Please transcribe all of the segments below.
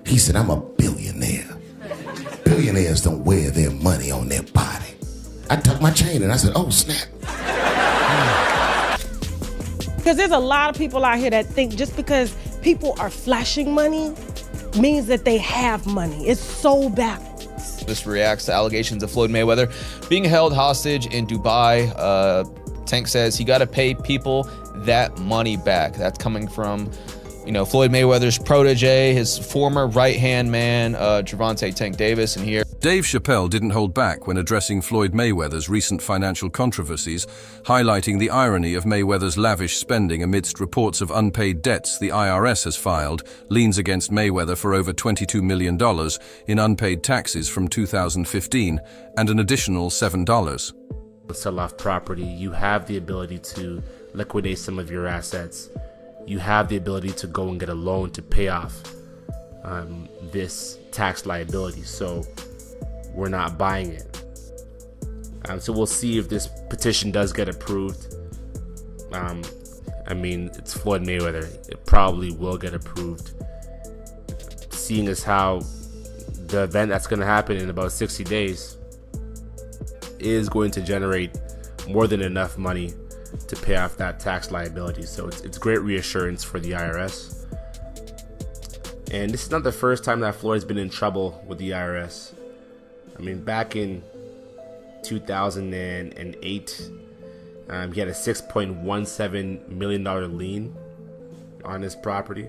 He said, I'm a billionaire. Billionaires don't wear their money on their body. I tucked my chain and I said, oh, snap. Because there's a lot of people out here that think just because people are flashing money means that they have money. It's so backwards. This reacts to allegations of Floyd Mayweather being held hostage in Dubai. Tank says he got to pay people that money back. That's coming from, Floyd Mayweather's protege, his former right-hand man, Gervonta Tank Davis. And here, Dave Chappelle didn't hold back when addressing Floyd Mayweather's recent financial controversies, highlighting the irony of Mayweather's lavish spending amidst reports of unpaid debts the IRS has filed, liens against Mayweather for over $22 million in unpaid taxes from 2015 and an additional $7. Sell off property, you have the ability to liquidate some of your assets. You have the ability to go and get a loan to pay off this tax liability. So we're not buying it. So we'll see if this petition does get approved. It's Floyd Mayweather. It probably will get approved. Seeing as how the event that's going to happen in about 60 days is going to generate more than enough money to pay off that tax liability. So it's great reassurance for the IRS. And this is not the first time that Floyd's been in trouble with the IRS. Back in 2008, he had a $6.17 million lien on his property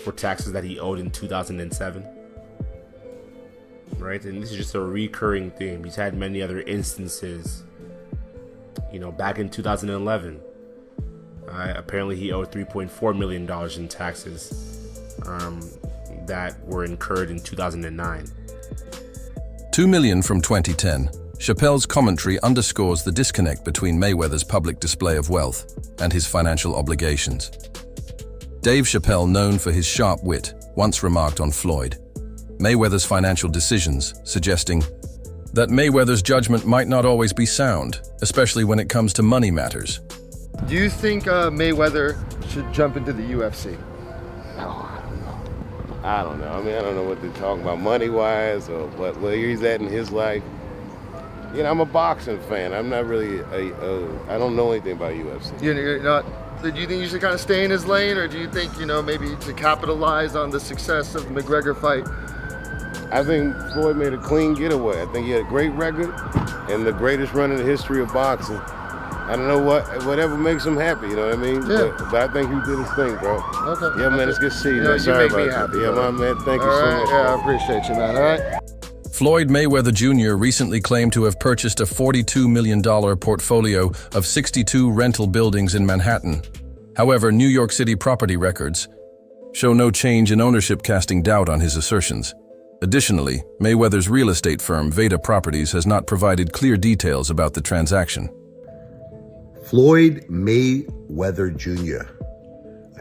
for taxes that he owed in 2007. Right? And this is just a recurring theme. He's had many other instances. Back in 2011, apparently he owed $3.4 million in taxes that were incurred in 2009. $2 million from 2010. Chappelle's commentary underscores the disconnect between Mayweather's public display of wealth and his financial obligations. Dave Chappelle, known for his sharp wit, once remarked on Floyd Mayweather's financial decisions, suggesting that Mayweather's judgment might not always be sound, especially when it comes to money matters. Do you think Mayweather should jump into the UFC? No, I don't know. I don't know what they're talking about money-wise or where he's at in his life. I'm a boxing fan. I'm not really I don't know anything about UFC. You're not. Do you think you should kind of stay in his lane, or do you think, maybe to capitalize on the success of the McGregor fight? I think Floyd made a clean getaway. I think he had a great record and the greatest run in the history of boxing. I don't know whatever makes him happy, you know what I mean? Yeah. But I think he did his thing, bro. Okay. Yeah, man, it's good to see you, man. You Sorry make about me happy, that. Yeah, bro. my man, thank you All so right. much. Yeah, Bro. I appreciate you, man. All right. Floyd Mayweather Jr. recently claimed to have purchased a $42 million portfolio of 62 rental buildings in Manhattan. However, New York City property records show no change in ownership, casting doubt on his assertions. Additionally, Mayweather's real estate firm, Veda Properties, has not provided clear details about the transaction. Floyd Mayweather Jr.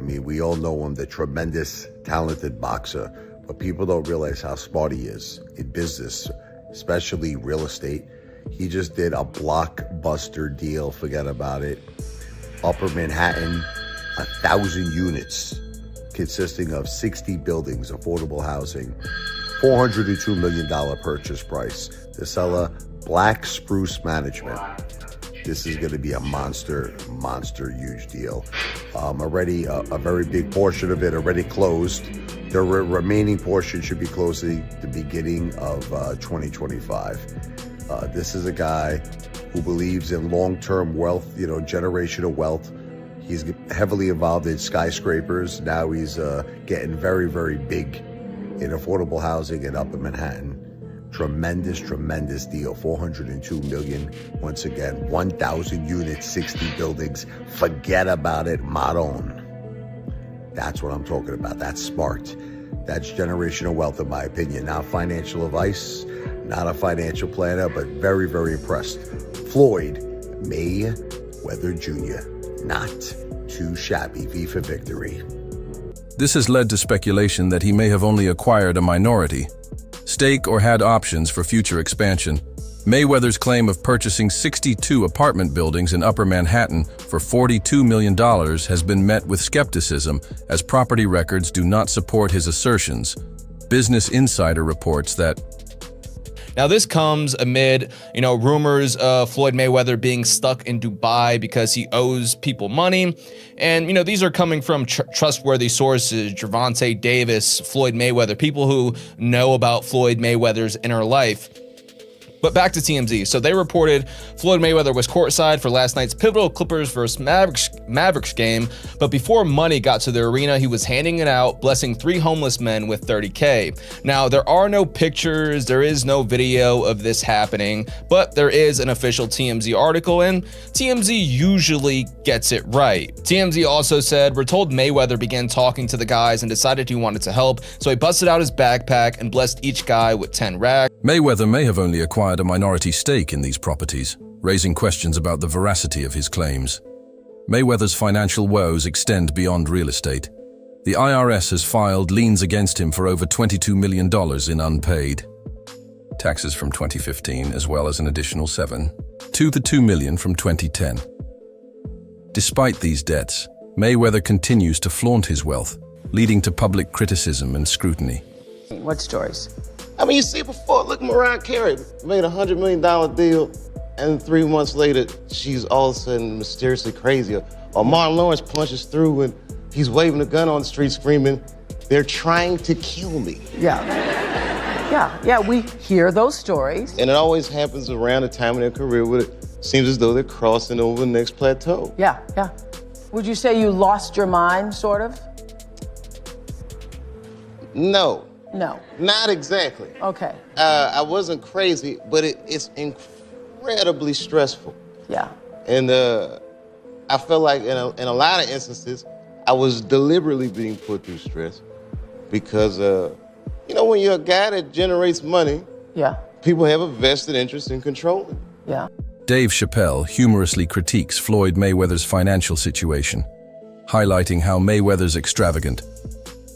We all know him, the tremendous, talented boxer, but people don't realize how smart he is in business, especially real estate. He just did a blockbuster deal, forget about it. Upper Manhattan, 1,000 units, consisting of 60 buildings, affordable housing, $402 million purchase price. The seller, Black Spruce Management. This is going to be a monster, huge deal. Already a very big portion of it already closed. The remaining portion should be closing the beginning of 2025. This is a guy who believes in long-term wealth, generational wealth. He's heavily involved in skyscrapers. Now he's getting very, very big in affordable housing in Upper Manhattan. Tremendous deal. $402 million. Once again, 1,000 units, 60 buildings. Forget about it, Maron. That's what I'm talking about. That's smart. That's generational wealth, in my opinion. Not financial advice, not a financial planner, but very, very impressed. Floyd Mayweather Jr. Not too shabby. V for victory. This has led to speculation that he may have only acquired a minority stake or had options for future expansion. Mayweather's claim of purchasing 62 apartment buildings in Upper Manhattan for $42 million has been met with skepticism, as property records do not support his assertions. Business Insider reports that Now, this comes amid, rumors of Floyd Mayweather being stuck in Dubai because he owes people money. And, these are coming from trustworthy sources, Gervonta Davis, Floyd Mayweather, people who know about Floyd Mayweather's inner life. But back to TMZ. So they reported Floyd Mayweather was courtside for last night's pivotal Clippers versus Mavericks game. But before money got to the arena, he was handing it out, blessing 3 homeless men with $30K. Now, there are no pictures, there is no video of this happening, but there is an official TMZ article, and TMZ usually gets it right. TMZ also said, we're told Mayweather began talking to the guys and decided he wanted to help, so he busted out his backpack and blessed each guy with 10 rags. Mayweather may have only acquired a minority stake in these properties, raising questions about the veracity of his claims. Mayweather's financial woes extend beyond real estate. The IRS has filed liens against him for over $22 million in unpaid taxes from 2015, as well as an additional $2 million from 2010. Despite these debts, Mayweather continues to flaunt his wealth, leading to public criticism and scrutiny. What stories? I mean, you see before, look, Mariah Carey made a $100 million deal, and 3 months later, she's all of a sudden mysteriously crazy. Or Martin Lawrence punches through and he's waving a gun on the street screaming, they're trying to kill me. Yeah, we hear those stories. And it always happens around the time in their career where it seems as though they're crossing over the next plateau. Yeah. Would you say you lost your mind, sort of? No. No. Not exactly. Okay. I wasn't crazy, but it's incredibly stressful. Yeah. And I felt like in a lot of instances, I was deliberately being put through stress because, when you're a guy that generates money, Yeah. people have a vested interest in controlling. Yeah. Dave Chappelle humorously critiques Floyd Mayweather's financial situation, highlighting how Mayweather's extravagant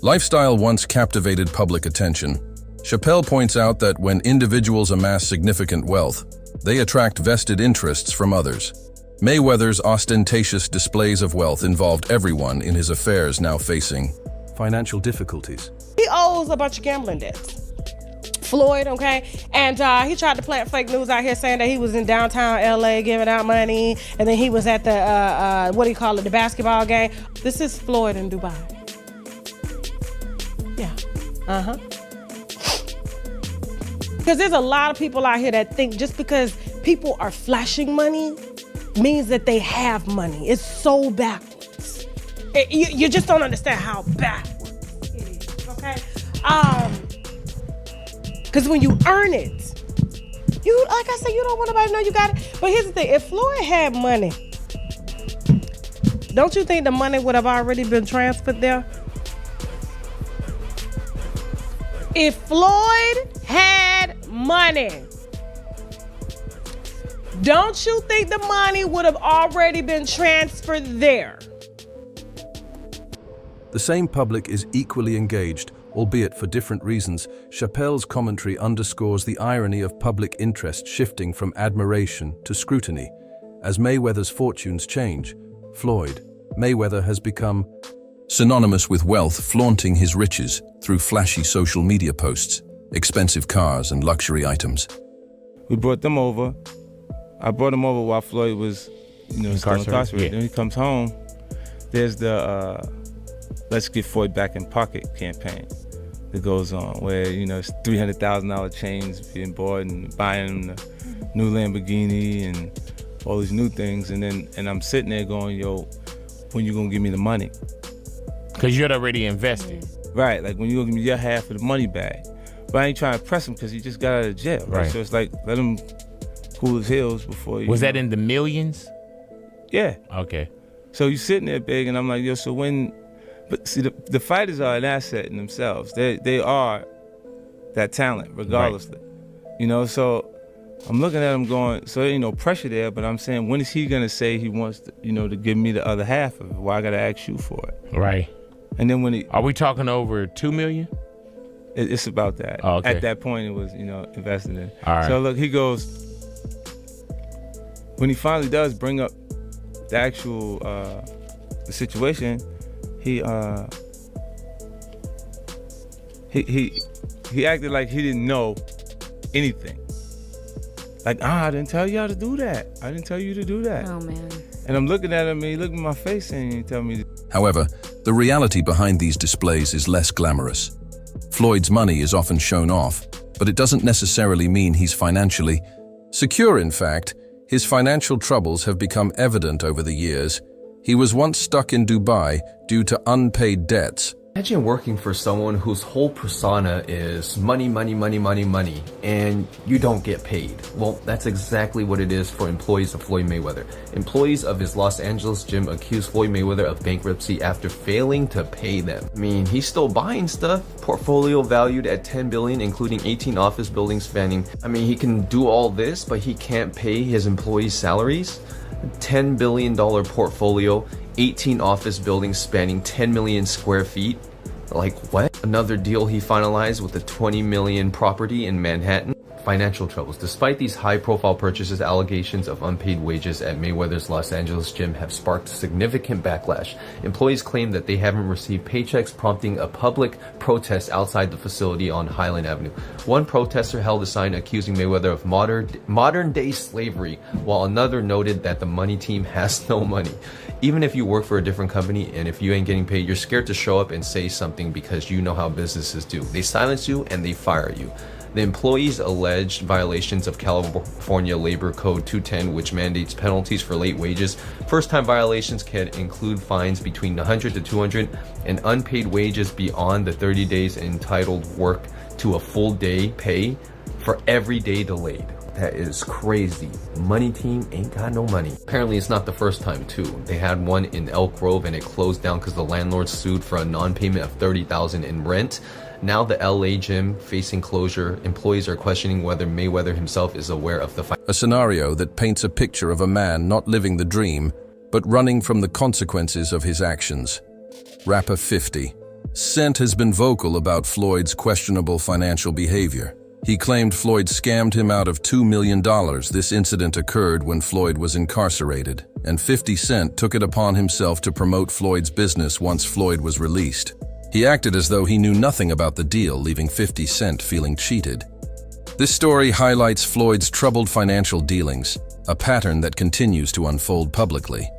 lifestyle once captivated public attention. Chappelle points out that when individuals amass significant wealth, they attract vested interests from others. Mayweather's ostentatious displays of wealth involved everyone in his affairs now facing financial difficulties. He owes a bunch of gambling debts. Floyd, okay? And he tried to plant fake news out here saying that he was in downtown LA giving out money, and then he was at the, the basketball game. This is Floyd in Dubai. Yeah, Because there's a lot of people out here that think just because people are flashing money means that they have money. It's so backwards. You just don't understand how backwards it is, okay? Because when you earn it, like I said, you don't want nobody to know you got it. But here's the thing, if Floyd had money, don't you think the money would have already been transferred there? If Floyd had money, don't you think the money would have already been transferred there? The same public is equally engaged, albeit for different reasons. Chappelle's commentary underscores the irony of public interest shifting from admiration to scrutiny. As Mayweather's fortunes change, Floyd Mayweather has become synonymous with wealth, flaunting his riches through flashy social media posts, expensive cars, and luxury items. We brought them over. I brought him over while Floyd was, still incarcerated. Yeah. Then he comes home. There's the Let's Get Floyd Back in Pocket campaign that goes on, where it's $300,000 chains being bought and buying him the new Lamborghini and all these new things, and I'm sitting there going, yo, when you gonna give me the money? Because you had already invested. Right, like when you gonna give me your half of the money back? But I ain't trying to press him because he just got out of jail, right? So it's like, let him cool his heels before you. Was that in the millions? Yeah. Okay. So you sitting there big, and I'm like, yo, so when? But see, the fighters are an asset in themselves. They are that talent, regardlessly. Right. So I'm looking at him going, so there ain't no pressure there, but I'm saying, when is he gonna say he wants to, to give me the other half of it? Why I gotta ask you for it? Right. And then when are we talking over $2 million? It's about that. Oh, okay. At that point, it was, invested in. All right. So look, he goes, when he finally does bring up the actual the situation, he he acted like he didn't know anything. Like, I didn't tell y'all to do that. I didn't tell you to do that. Oh, man. And I'm looking at him, and he looked in my face and he tell me. However, the reality behind these displays is less glamorous. Floyd's money is often shown off, but it doesn't necessarily mean he's financially secure. In fact, his financial troubles have become evident over the years. He was once stuck in Dubai due to unpaid debts. Imagine working for someone whose whole persona is money, money, money, money, money, and you don't get paid. Well, that's exactly what it is for employees of Floyd Mayweather. Employees of his Los Angeles gym accused Floyd Mayweather of bankruptcy after failing to pay them. I mean, he's still buying stuff. Portfolio valued at $10 billion, including 18 office buildings spanning. I mean, he can do all this, but he can't pay his employees' salaries. $10 billion portfolio, 18 office buildings spanning 10 million square feet. Like what? Another deal he finalized with a 20 million property in Manhattan. Financial troubles. Despite these high-profile purchases, allegations of unpaid wages at Mayweather's Los Angeles gym have sparked significant backlash. Employees claim that they haven't received paychecks, prompting a public protest outside the facility on Highland Avenue. One protester held a sign accusing Mayweather of modern-day slavery, while another noted that the money team has no money. Even if you work for a different company and if you ain't getting paid, you're scared to show up and say something because you know how businesses do. They silence you and they fire you. The employees alleged violations of California Labor Code 210, which mandates penalties for late wages. First-time violations can include fines between 100 to 200 and unpaid wages beyond the 30 days entitled work to a full day pay for every day delayed. That is crazy. Money team ain't got no money. Apparently it's not the first time too. They had one in Elk Grove and it closed down because the landlord sued for a non-payment of $30,000 in rent. Now the LA gym facing closure, employees are questioning whether Mayweather himself is aware of the A scenario that paints a picture of a man not living the dream, but running from the consequences of his actions. Rapper 50 Cent has been vocal about Floyd's questionable financial behavior. He claimed Floyd scammed him out of $2 million. This incident occurred when Floyd was incarcerated, and 50 Cent took it upon himself to promote Floyd's business once Floyd was released. He acted as though he knew nothing about the deal, leaving 50 Cent feeling cheated. This story highlights Floyd's troubled financial dealings, a pattern that continues to unfold publicly.